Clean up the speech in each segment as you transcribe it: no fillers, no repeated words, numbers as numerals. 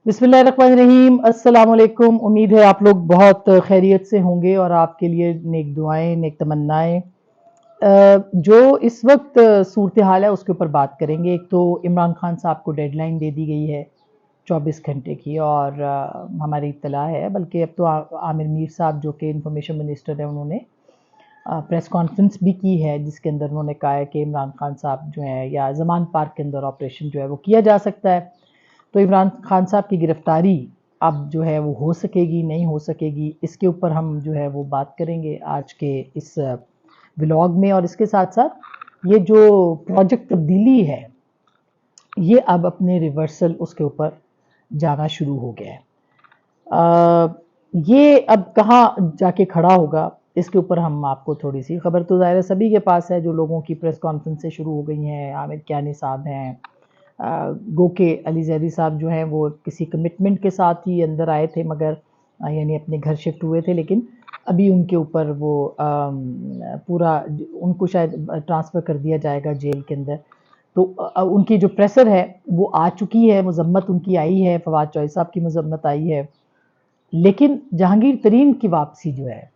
बिस्मिल्लाहिर्रहमानिर्रहीम। अस्सलाम वालेकुम। उम्मीद है आप लोग बहुत खैरियत से होंगे और आपके लिए नेक दुआएं, नेक तमन्नाएं। जो इस वक्त सूरत हाल है उसके ऊपर बात करेंगे। एक तो इमरान खान साहब को डेडलाइन दे दी गई है 24 घंटे की, और हमारी इत्तला है, बल्कि अब तो आमिर मीर साहब जो कि इंफॉर्मेशन मिनिस्टर है, उन्होंने प्रेस कॉन्फ्रेंस भी की है, जिसके अंदर उन्होंने कहा है कि इमरान खान साहब जो है या जमान पार्क के अंदर ऑपरेशन जो है वो किया जा सकता है। तो इमरान खान साहब की गिरफ्तारी अब जो है वो हो सकेगी नहीं हो सकेगी, इसके ऊपर हम जो है वो बात करेंगे आज के इस व्लॉग में। और इसके साथ साथ ये जो प्रोजेक्ट तब्दीली है, ये अब अपने रिवर्सल उसके ऊपर जाना शुरू हो गया है। ये अब कहाँ जाके खड़ा होगा, इसके ऊपर हम आपको थोड़ी सी खबर तो ज़ाहिर सभी के पास है। जो लोगों की प्रेस कॉन्फ्रेंसें शुरू हो गई हैं, आमिर कियानी साहब हैं, गो के अली जैदी साहब जो हैं वो किसी कमिटमेंट के साथ ही अंदर आए थे, मगर यानी अपने घर शिफ्ट हुए थे, लेकिन अभी उनके ऊपर वो पूरा उनको शायद ट्रांसफ़र कर दिया जाएगा जेल के अंदर। तो उनकी जो प्रेशर है वो आ चुकी है, मजम्मत उनकी आई है, फवाद चौधरी साहब की मजम्मत आई है, लेकिन जहांगीर तरीन की वापसी जो है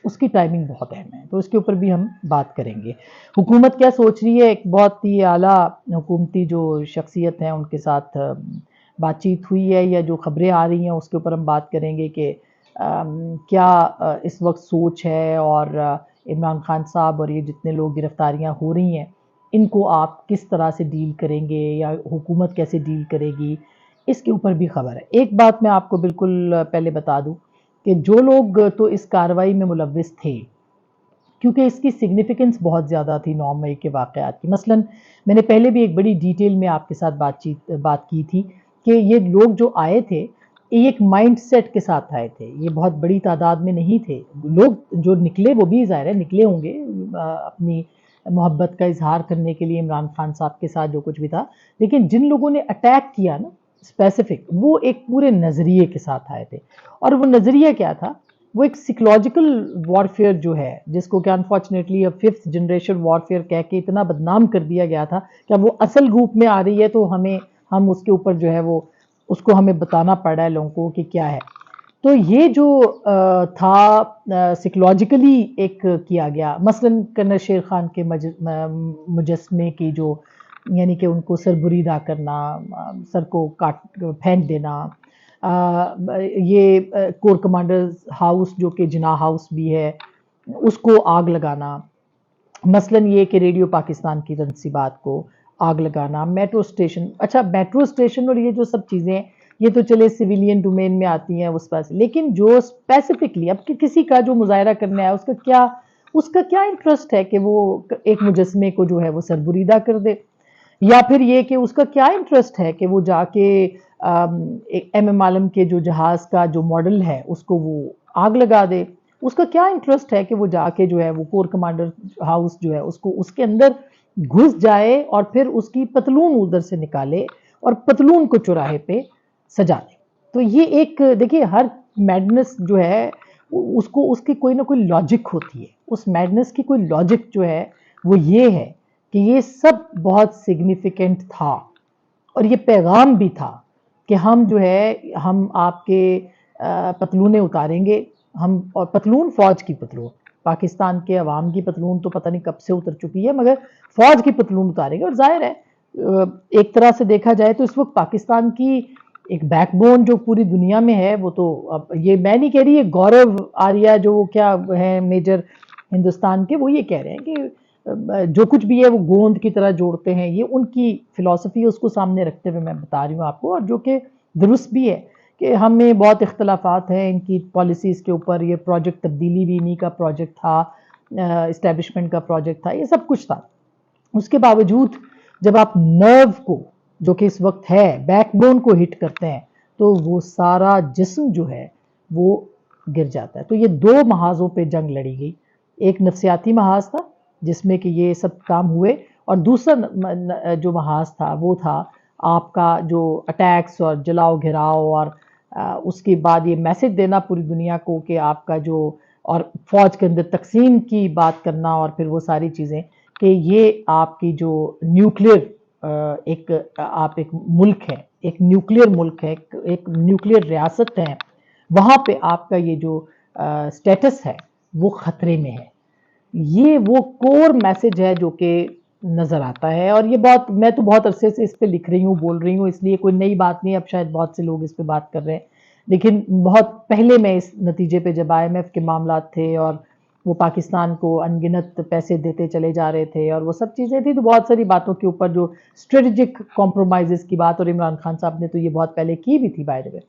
उसकी टाइमिंग बहुत अहम है, तो इसके ऊपर भी हम बात करेंगे। हुकूमत क्या सोच रही है, एक बहुत ही आला हुकूमती जो शख्सियत हैं उनके साथ बातचीत हुई है या जो खबरें आ रही हैं उसके ऊपर हम बात करेंगे कि क्या इस वक्त सोच है, और इमरान खान साहब और ये जितने लोग गिरफ्तारियां हो रही हैं इनको आप किस तरह से डील करेंगे या हुकूमत कैसे डील करेगी, इसके ऊपर भी खबर है। एक बात मैं आपको बिल्कुल पहले बता दूं कि जो लोग तो इस कार्रवाई में मुलव्विस थे, क्योंकि इसकी सिग्निफिकेंस बहुत ज़्यादा थी 9 मई के वाक़यात की। मसलन मैंने पहले भी एक बड़ी डिटेल में आपके साथ बात की थी कि ये लोग जो आए थे, ये एक माइंड सेट के साथ आए थे, ये बहुत बड़ी तादाद में नहीं थे। लोग जो निकले वो भी ज़ाहिर है निकले होंगे अपनी मोहब्बत का इजहार करने के लिए इमरान खान साहब के साथ जो कुछ भी था, लेकिन जिन लोगों ने अटैक किया ना स्पेसिफिक, वो एक पूरे नज़रिए के साथ आए थे। और वो नज़रिया क्या था, वो एक साइकोलॉजिकल वॉरफेयर जो है, जिसको कि अनफॉर्चुनेटली अब 5th जनरेशन वॉरफेयर कह के इतना बदनाम कर दिया गया था कि अब वो असल रूप में आ रही है, तो हम उसके ऊपर जो है वो उसको हमें बताना पड़ रहा है लोगों को कि क्या है। तो ये जो था साइकोलॉजिकली एक किया गया, मसलन कर्नल शेर खान के मुजस्मे की जो, यानी कि उनको सरबुरीदा करना, सर को काट फेंक देना, ये कोर कमांडर हाउस जो कि जिना हाउस भी है उसको आग लगाना, मसलन ये कि रेडियो पाकिस्तान की तनसीबात को आग लगाना, मेट्रो स्टेशन, अच्छा मेट्रो स्टेशन और ये जो सब चीज़ें ये तो चले सिविलियन डोमेन में आती हैं उस पास, लेकिन जो स्पेसिफिकली अब किसी का जो मुजाहरा करने आया उसका क्या इंटरेस्ट है कि वो एक मुजस्मे को जो है वो सरबुरीदा कर दे, या फिर ये कि उसका क्या इंटरेस्ट है कि वो जाके एम आलम के जो जहाज का जो मॉडल है उसको वो आग लगा दे। उसका क्या इंटरेस्ट है कि वो जाके जो है वो कोर कमांडर हाउस जो है उसको उसके अंदर घुस जाए और फिर उसकी पतलून उधर से निकाले और पतलून को चौराहे पे सजा दे। तो ये एक देखिए, हर मैडनेस जो है उसको उसकी कोई ना कोई लॉजिक होती है। उस मैडनेस की कोई लॉजिक जो है वो ये है कि ये सब बहुत सिग्निफिकेंट था, और ये पैगाम भी था कि हम जो है हम आपके पतलूनें उतारेंगे, हम, और पतलून फौज की पतलून, पाकिस्तान के अवाम की पतलून तो पता नहीं कब से उतर चुकी है, मगर फौज की पतलून उतारेंगे। और जाहिर है एक तरह से देखा जाए तो इस वक्त पाकिस्तान की एक बैकबोन जो पूरी दुनिया में है वो तो, अब ये मैं नहीं कह रही, ये गौरव आर्या जो क्या है मेजर हिंदुस्तान के, वो ये कह रहे हैं कि जो कुछ भी है वो गोंद की तरह जोड़ते हैं। ये उनकी फिलॉसफी है, उसको सामने रखते हुए मैं बता रही हूँ आपको, और जो कि दुरुस्त भी है कि हमें बहुत इख्तलाफात हैं इनकी पॉलिसीज़ के ऊपर। ये प्रोजेक्ट तब्दीली भी इन्हीं का प्रोजेक्ट था, इस्टेब्लिशमेंट का प्रोजेक्ट था, ये सब कुछ था। उसके बावजूद जब आप नर्व को, जो कि इस वक्त है, बैकबोन को हिट करते हैं तो वो सारा जिस्म जो है वो गिर जाता है। तो ये दो महाजों पे जंग लड़ी गई। एक नफ्सियाती महाज था जिसमें कि ये सब काम हुए, और दूसरा जो महाज था वो था आपका जो अटैक्स और जलाओ घिराओ, और उसके बाद ये मैसेज देना पूरी दुनिया को कि आपका जो, और फौज के अंदर तकसीम की बात करना, और फिर वो सारी चीज़ें कि ये आपकी जो न्यूक्लियर एक आप एक मुल्क है, एक न्यूक्लियर मुल्क है, एक न्यूक्लियर रियासत है, वहाँ पे आपका ये जो स्टेटस है वो खतरे में है। ये वो कोर मैसेज है जो कि नज़र आता है। और ये बहुत, मैं तो बहुत अरसे से इस पे लिख रही हूँ, बोल रही हूँ, इसलिए कोई नई बात नहीं। अब शायद बहुत से लोग इस पे बात कर रहे हैं, लेकिन बहुत पहले मैं इस नतीजे पे, जब IMF के मामलात थे और वो पाकिस्तान को अनगिनत पैसे देते चले जा रहे थे और वो सब चीज़ें थी, तो बहुत सारी बातों के ऊपर जो स्ट्रेटेजिक कॉम्प्रोमाइज़ेस की बात, और इमरान खान साहब ने तो ये बहुत पहले की भी थी बाय द वे।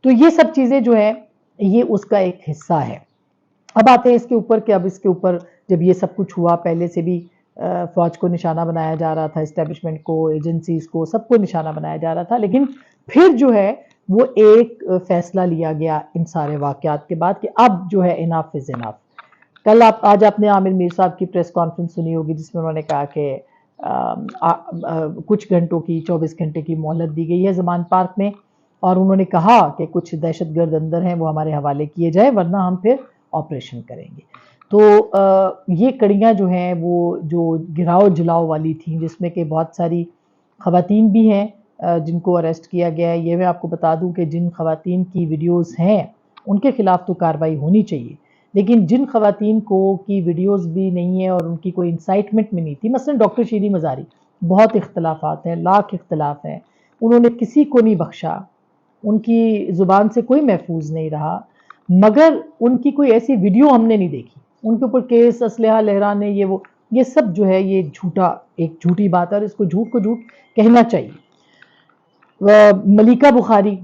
तो ये सब चीज़ें जो है ये उसका एक हिस्सा है। अब आते हैं इसके ऊपर कि अब इसके ऊपर जब ये सब कुछ हुआ, पहले से भी फौज को निशाना बनाया जा रहा था, एस्टेब्लिशमेंट को, एजेंसीज को, सबको निशाना बनाया जा रहा था, लेकिन फिर जो है वो एक फैसला लिया गया इन सारे वाकयात के बाद कि अब जो है इनफ इज इनफ। कल आज आपने आमिर मीर साहब की प्रेस कॉन्फ्रेंस सुनी होगी, जिसमें उन्होंने कहा कि कुछ घंटों की, 24 घंटे की मोहलत दी गई है ज़मान पार्क में, और उन्होंने कहा कि कुछ दहशतगर्द अंदर हैं, वो हमारे हवाले किए जाए, वरना हम फिर ऑपरेशन करेंगे। तो ये कड़ियाँ जो हैं वो जो गिराओ जलाओ वाली थी, जिसमें कि बहुत सारी ख़वातीन भी हैं जिनको अरेस्ट किया गया है। ये मैं आपको बता दूं कि जिन ख़वातीन की वीडियोस हैं उनके ख़िलाफ़ तो कार्रवाई होनी चाहिए, लेकिन जिन ख़वातीन को की वीडियोस भी नहीं है और उनकी कोई इंसाइटमेंट में नहीं थी, मसलन डॉक्टर शीरी मज़ारी, बहुत इख्तलाफात हैं, लाख इख्तलाफ हैं, उन्होंने किसी को नहीं बख्शा, उनकी ज़ुबान से कोई महफूज नहीं रहा, मगर उनकी कोई ऐसी वीडियो हमने नहीं देखी, उनके ऊपर केस, असलहा लहराने, ये सब जो है ये झूठा, एक झूठी बात है और इसको झूठ को झूठ कहना चाहिए। मलिका बुखारी,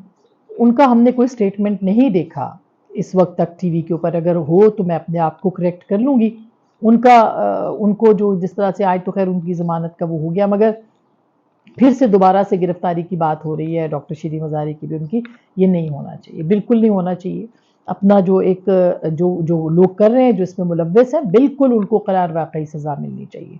उनका हमने कोई स्टेटमेंट नहीं देखा इस वक्त तक टीवी के ऊपर, अगर हो तो मैं अपने आप को करेक्ट कर लूँगी। उनको जो जिस तरह से आज तो खैर उनकी ज़मानत का वो हो गया, मगर फिर से दोबारा से गिरफ्तारी की बात हो रही है डॉक्टर शीरी मज़ारी की भी, उनकी, ये नहीं होना चाहिए, बिल्कुल नहीं होना चाहिए। अपना जो एक जो लोग कर रहे हैं, जो इसमें मुलव्वस हैं, बिल्कुल उनको करार वाकई सज़ा मिलनी चाहिए,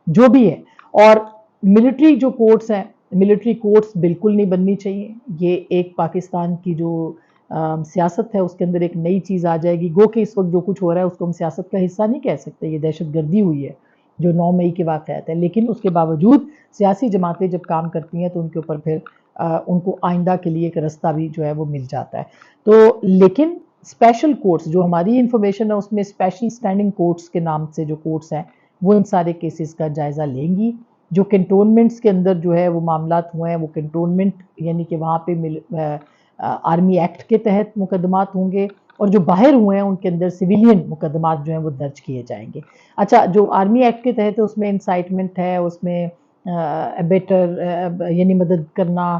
जो भी है। और मिलिट्री जो कोर्ट्स हैं, मिलिट्री कोर्ट्स बिल्कुल नहीं बननी चाहिए। ये एक पाकिस्तान की जो सियासत है उसके अंदर एक नई चीज़ आ जाएगी। गो कि इस वक्त जो कुछ हो रहा है उसको हम सियासत का हिस्सा नहीं कह सकते, ये दहशतगर्दी हुई है जो 9 मई के वाक़यात है, लेकिन उसके बावजूद सियासी जमातें जब काम करती हैं तो उनके ऊपर फिर उनको आइंदा के लिए एक रास्ता भी जो है वो मिल जाता है। तो लेकिन स्पेशल कोर्ट्स, जो हमारी इंफॉर्मेशन है उसमें स्पेशल स्टैंडिंग कोर्ट्स के नाम से जो कोर्ट्स हैं, वो इन सारे केसेस का जायज़ा लेंगी। जो कैंटोनमेंट्स के अंदर जो है वो मामलात हुए हैं, वो कैंटोनमेंट यानी कि वहाँ पे आर्मी एक्ट के तहत मुकदमात होंगे, और जो बाहर हुए हैं उनके अंदर सिविलियन मुकदमात जो हैं वो दर्ज किए जाएंगे। अच्छा, जो आर्मी एक्ट के तहत है उसमें इंसाइटमेंट है, उसमें बेटर यानी मदद करना,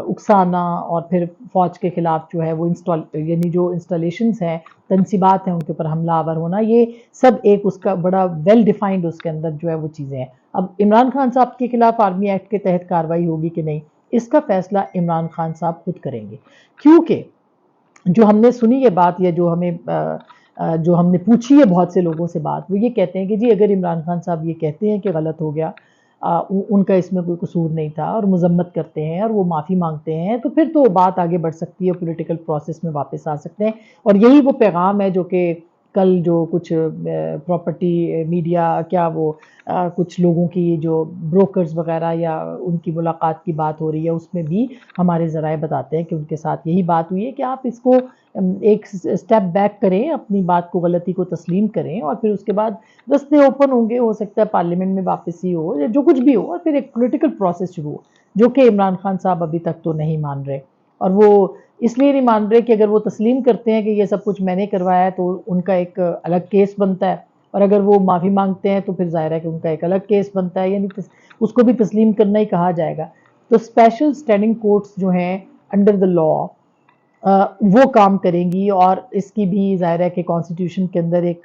उकसाना, और फिर फ़ौज के ख़िलाफ़ जो है वो यानी जो इंस्टॉलेशंस हैं, तनसीबात हैं, उनके ऊपर हमलावर होना, ये सब एक उसका बड़ा वेल डिफाइंड उसके अंदर जो है वो चीज़ें हैं। अब इमरान खान साहब के खिलाफ आर्मी एक्ट के तहत कार्रवाई होगी कि नहीं, इसका फैसला इमरान खान साहब खुद करेंगे, क्योंकि जो हमने सुनी ये बात, या जो हमने पूछी है बहुत से लोगों से बात, वो ये कहते हैं कि जी अगर इमरान खान साहब ये कहते हैं कि गलत हो गया, उनका इसमें कोई कसूर नहीं था, और मजम्मत करते हैं और वो माफ़ी मांगते हैं, तो फिर तो बात आगे बढ़ सकती है, पॉलिटिकल प्रोसेस में वापस आ सकते हैं। और यही वो पैगाम है जो कि कल जो कुछ प्रॉपर्टी मीडिया, क्या वो कुछ लोगों की जो ब्रोकर्स वगैरह या उनकी मुलाकात की बात हो रही है, उसमें भी हमारे ज़राए बताते हैं कि उनके साथ यही बात हुई है कि आप इसको एक स्टेप बैक करें, अपनी बात को, गलती को तस्लीम करें, और फिर उसके बाद रास्ते ओपन होंगे, हो सकता है पार्लियामेंट में वापसी हो या जो कुछ भी हो, और फिर एक पॉलिटिकल प्रोसेस शुरू हो, जो कि इमरान खान साहब अभी तक तो नहीं मान रहे। और वो इसलिए नहीं मान रहे कि अगर वो तस्लीम करते हैं कि ये सब कुछ मैंने करवाया है तो उनका एक अलग केस बनता है, और अगर वो माफ़ी मांगते हैं तो फिर जाहिर है कि उनका एक अलग केस बनता है, यानी उसको भी तस्लीम करना ही कहा जाएगा। तो स्पेशल स्टैंडिंग कोर्ट्स जो हैं अंडर द लॉ वो काम करेंगी, और इसकी भी जाहिर है कि कॉन्स्टिट्यूशन के अंदर एक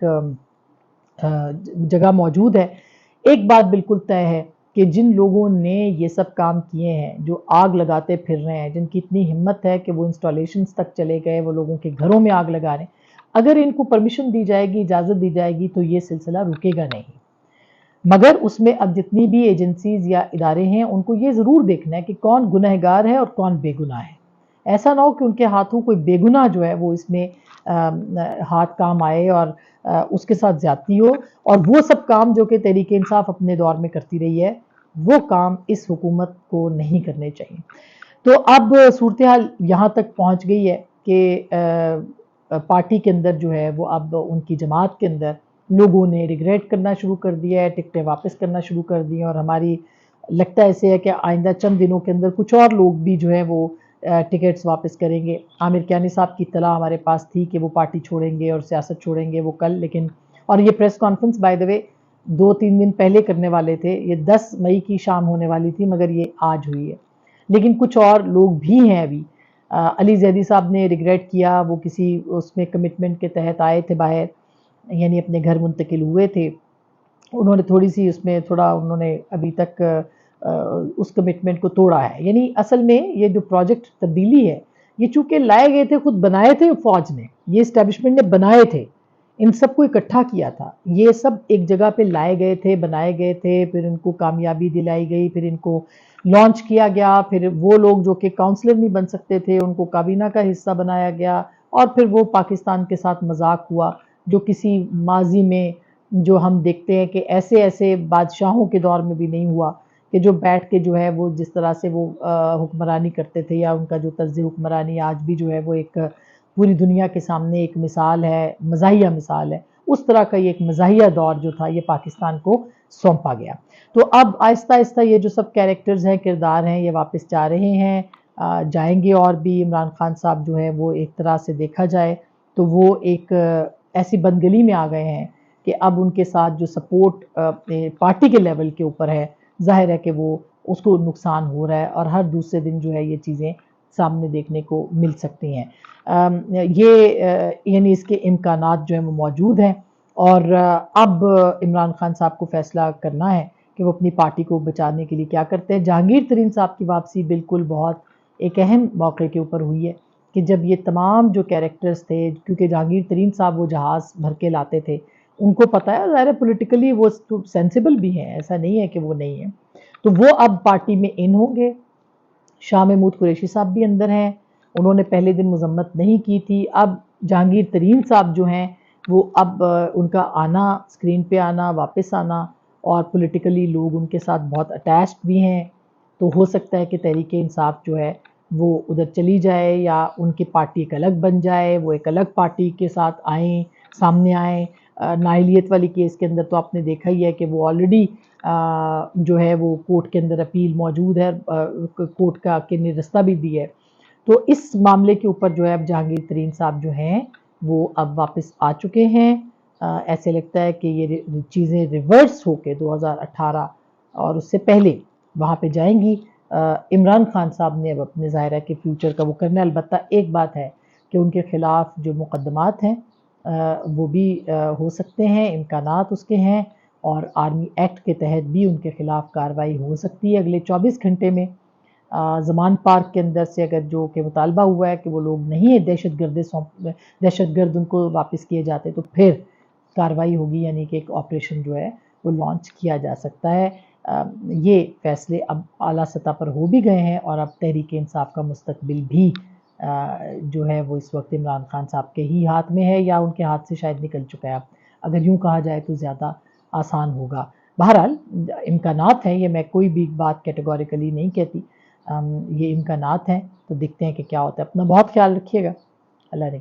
जगह मौजूद है। एक बात बिल्कुल तय है कि जिन लोगों ने ये सब काम किए हैं, जो आग लगाते फिर रहे हैं, जिनकी इतनी हिम्मत है कि वो इंस्टॉलेशंस तक चले गए, वो लोगों के घरों में आग लगा रहे हैं, अगर इनको परमिशन दी जाएगी, इजाज़त दी जाएगी, तो ये सिलसिला रुकेगा नहीं। मगर उसमें अब जितनी भी एजेंसीज या इदारे हैं, उनको ये ज़रूर देखना है कि कौन गुनहगार है और कौन बेगुनाह है। ऐसा ना हो कि उनके हाथों कोई बेगुनाह जो है वो इसमें हाथ काम आए और उसके साथ ज्यादती हो, और वो सब काम जो कि तहरीक इंसाफ अपने दौर में करती रही है, वो काम इस हुकूमत को नहीं करने चाहिए। तो अब सूरत हाल यहाँ तक पहुँच गई है कि पार्टी के अंदर जो है वो अब उनकी जमात के अंदर लोगों ने रिग्रेट करना शुरू कर दिया है, टिकटें वापस करना शुरू कर दी हैं, और हमारी लगता ऐसे है कि आइंदा चंद दिनों के अंदर कुछ और लोग भी जो है वो टिकट्स वापस करेंगे। आमिर कियानी साहब की इत्तला हमारे पास थी कि वो पार्टी छोड़ेंगे और सियासत छोड़ेंगे वो कल, लेकिन और ये press conference by the way 2-3 दिन पहले करने वाले थे, ये 10 मई की शाम होने वाली थी, मगर ये आज हुई है। लेकिन कुछ और लोग भी हैं अभी। अली जैदी साहब ने रिग्रेट किया, वो किसी उसमें कमिटमेंट के तहत आए थे बाहर, यानी अपने घर मुंतकिल हुए थे। उन्होंने थोड़ी सी उसमें थोड़ा उन्होंने अभी तक उस कमिटमेंट को तोड़ा है। यानी असल में ये जो प्रोजेक्ट तब्दीली है, ये चूंकि लाए गए थे, खुद बनाए थे फौज ने, ये इस्टेब्लिशमेंट ने बनाए थे, इन सबको इकट्ठा किया था, ये सब एक जगह पे लाए गए थे, बनाए गए थे, फिर इनको कामयाबी दिलाई गई, फिर इनको लॉन्च किया गया, फिर वो लोग जो कि काउंसलर नहीं बन सकते थे उनको काबीना का हिस्सा बनाया गया, और फिर वो पाकिस्तान के साथ मजाक हुआ जो किसी माजी में जो हम देखते हैं कि ऐसे ऐसे बादशाहों के दौर में भी नहीं हुआ कि जो बैठ के जो है वो जिस तरह से वो हुक्मरानी करते थे, या उनका जो तर्ज हुक्मरानी आज भी जो है वो एक पूरी दुनिया के सामने एक मिसाल है, मज़ाहिया मिसाल है, उस तरह का ये एक मज़ाहिया दौर जो था ये पाकिस्तान को सौंपा गया। तो अब आहिस्ता आहिस्ता ये जो सब कैरेक्टर्स हैं, किरदार हैं, ये वापस जा रहे हैं, जाएंगे, और भी इमरान खान साहब जो है वो एक तरह से देखा जाए तो वो एक ऐसी बदगली में आ गए हैं कि अब उनके साथ जो सपोर्ट पार्टी के लेवल के ऊपर है, जाहिर है कि वो उसको नुकसान हो रहा है, और हर दूसरे दिन जो है ये चीज़ें सामने देखने को मिल सकती हैं। यानी इसके इम्कानात जो हैं वो मौजूद हैं, और अब इमरान खान साहब को फैसला करना है कि वो अपनी पार्टी को बचाने के लिए क्या करते हैं। जहांगीर तरीन साहब की वापसी बिल्कुल बहुत एक अहम मौके के ऊपर हुई है कि जब ये तमाम जो कैरेक्टर्स थे, क्योंकि जहांगीर तरीन साहब वो जहाज़ भर के लाते थे, उनको पता है, ज़ाहिर है पॉलिटिकली वो सेंसिबल भी हैं, ऐसा नहीं है कि वो नहीं है, तो वो अब पार्टी में इन होंगे। शाह महमूद कुरैशी साहब भी अंदर हैं, उन्होंने पहले दिन मजम्मत नहीं की थी। अब जहांगीर तरीन साहब जो हैं वो अब उनका आना, स्क्रीन पे आना, वापस आना, और पॉलिटिकली लोग उनके साथ बहुत अटैच्ड भी हैं, तो हो सकता है कि तहरीक इंसाफ जो है वो उधर चली जाए, या उनकी पार्टी एक अलग बन जाए, वो एक अलग पार्टी के साथ आएँ, सामने आएँ। नाअहलियत वाली केस के अंदर तो आपने देखा ही है कि वो ऑलरेडी जो है वो कोर्ट के अंदर अपील मौजूद है, कोर्ट का के ने रास्ता भी दिया है। तो इस मामले के ऊपर जो है अब जहांगीर तरीन साहब जो हैं वो अब वापस आ चुके हैं। ऐसे लगता है कि ये चीज़ें रिवर्स होके 2018 और उससे पहले वहाँ पे जाएंगी। इमरान खान साहब ने अब अपने ज़ाहिर है कि फ्यूचर का वो करना है। अलबत्ता एक बात है कि उनके ख़िलाफ़ जो मुकदमात हैं वो भी हो सकते हैं, इम्कानात उसके हैं, और आर्मी एक्ट के तहत भी उनके ख़िलाफ़ कार्रवाई हो सकती है अगले 24 घंटे में। ज़मान पार्क के अंदर से अगर जो कि मुतालबा हुआ है कि वो लोग नहीं है दहशतगर्द उनको वापस किए जाते, तो फिर कार्रवाई होगी, यानी कि एक ऑपरेशन जो है वो लॉन्च किया जा सकता है। ये फ़ैसले अब आला सतह पर हो भी गए हैं, और अब तहरीक इंसाफ का मुस्तकबिल भी जो है वो इस वक्त इमरान खान साहब के ही हाथ में है, या उनके हाथ से शायद निकल चुका है। अगर यूँ कहा जाए तो ज़्यादा आसान होगा। बहरहाल इम्कानात हैं, ये मैं कोई भी बात कैटेगोरिकली नहीं कहती, ये इम्कानात हैं, तो देखते हैं कि क्या होता है। अपना बहुत ख्याल रखिएगा। अल्लाह ने